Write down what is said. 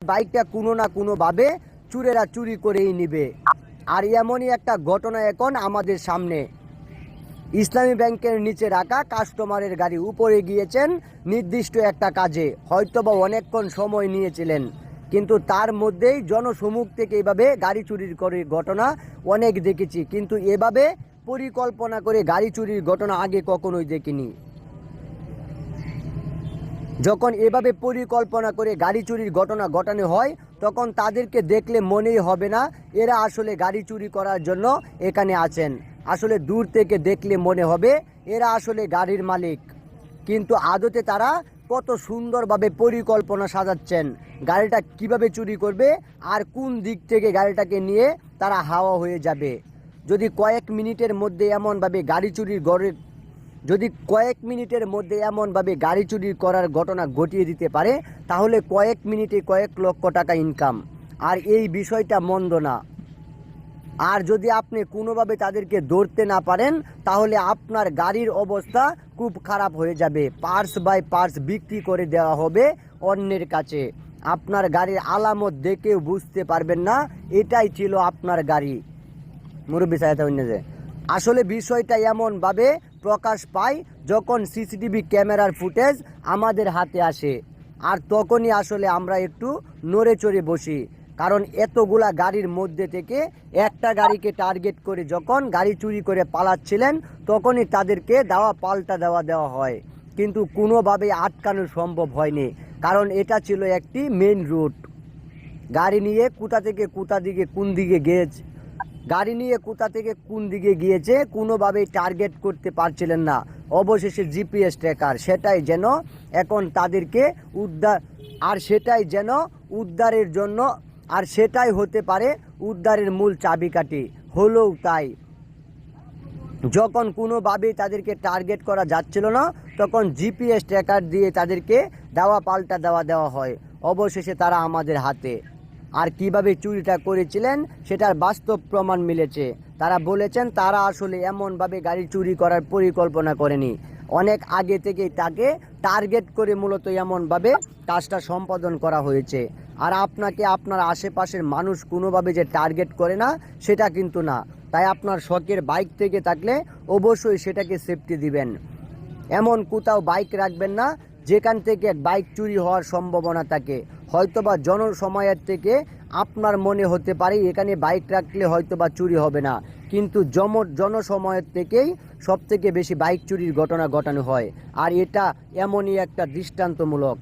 বাইকটা কোনো না কোনোভাবে চোরেরা চুরি করেই নিবে। আর এমনই একটা ঘটনা এখন আমাদের সামনে। ইসলামী ব্যাংকের নিচে রাখা কাস্টমারের গাড়ি উপরে গিয়েছেন নির্দিষ্ট একটা কাজে, হয়তোবা অনেকক্ষণ সময় নিয়েছিলেন, কিন্তু তার মধ্যেই জনসমুখ থেকে এভাবে গাড়ি চুরির করে ঘটনা অনেক দেখেছি, কিন্তু এভাবে পরিকল্পনা করে গাড়ি চুরির ঘটনা আগে কখনোই দেখিনি। যখন এভাবে পরিকল্পনা করে গাড়ি চুরির ঘটনা ঘটানো হয় তখন তাদেরকে দেখলে মনেই হবে না এরা আসলে গাড়ি চুরি করার জন্য এখানে আছেন। আসলে দূর থেকে দেখলে মনে হবে এরা আসলে গাড়ির মালিক, কিন্তু আদতে তারা কত সুন্দরভাবে পরিকল্পনা সাজাচ্ছেন গাড়িটা কিভাবে চুরি করবে আর কোন দিক থেকে গাড়িটাকে নিয়ে তারা হাওয়া হয়ে যাবে। যদি কয়েক মিনিটের মধ্যে এমনভাবে গাড়ি চুরি করার ঘটনা ঘটিয়ে দিতে পারে তাহলে কয়েক মিনিটে কয়েক লক্ষ টাকা ইনকাম, আর এই বিষয়টা মন্দ না। আর যদি আপনি কোনোভাবে তাদেরকে ধরতে না পারেন তাহলে আপনার গাড়ির অবস্থা খুব খারাপ হয়ে যাবে, পার্টস বাই পার্টস বিক্রি করে দেওয়া হবে অন্যের কাছে। আপনার গাড়ির আলামত দেখেও বুঝতে পারবেন না এটাই ছিল আপনার গাড়ি। মুরব্বী সাহেব আসলে বিষয়টা এমনভাবে প্রকাশ পায় যখন সিসিটিভি ক্যামেরার ফুটেজ আমাদের হাতে আসে, আর তখনই আসলে আমরা একটু নড়ে চড়ে বসি, কারণ এতগুলা গাড়ির মধ্যে থেকে একটা গাড়িকে টার্গেট করে যখন গাড়ি চুরি করে পালাচ্ছিলেন তখনই তাদেরকে পাল্টা দেওয়া হয়, কিন্তু কোনোভাবেই আটকানো সম্ভব হয়নি, কারণ এটা ছিল একটি মেইন রুট। গাড়ি নিয়ে কোথা থেকে কোন দিকে গিয়েছে কোনোভাবেই টার্গেট করতে পারছিলেন না। অবশেষে জিপিএস ট্র্যাকার সেটাই যেন এখন তাদেরকে সেটাই হতে পারে উদ্ধারের মূল চাবিকাঠি। হলেও তাই, যখন কোনোভাবেই তাদেরকে টার্গেট করা যাচ্ছিল না তখন জিপিএস ট্র্যাকার দিয়ে তাদেরকে পাল্টা দেওয়া হয়। অবশেষে তারা আমাদের হাতে। আর কিভাবে চুরিটা করেছিলেন সেটার বাস্তব প্রমাণ মিলেছে। তারা বলেছেন তারা আসলে এমনভাবে গাড়ি চুরি করার পরিকল্পনা করেনি, অনেক আগে থেকেই তাকে টার্গেট করে মূলত এমনভাবে কাজটা সম্পাদন করা হয়েছে। আর আপনাকে আপনার আশেপাশের মানুষ কোনোভাবে যে টার্গেট করে না সেটা কিন্তু না। তাই আপনার শখের বাইক থেকে থাকলে অবশ্যই সেটাকে সেফটি দিবেন। এমন কোথাও বাইক রাখবেন না যেখান থেকে বাইক চুরি হওয়ার সম্ভাবনা থাকে। হয়তোবা জনসময়ের থেকে আপনার মনে হতে পারে এখানে বাইক রাখলে হয়তোবা চুরি হবে না, কিন্তু জনসময়ের থেকেই সবথেকে বেশি বাইক চুরির ঘটনা ঘটানো হয়। আর এটা এমনই একটা দৃষ্টান্তমূলক।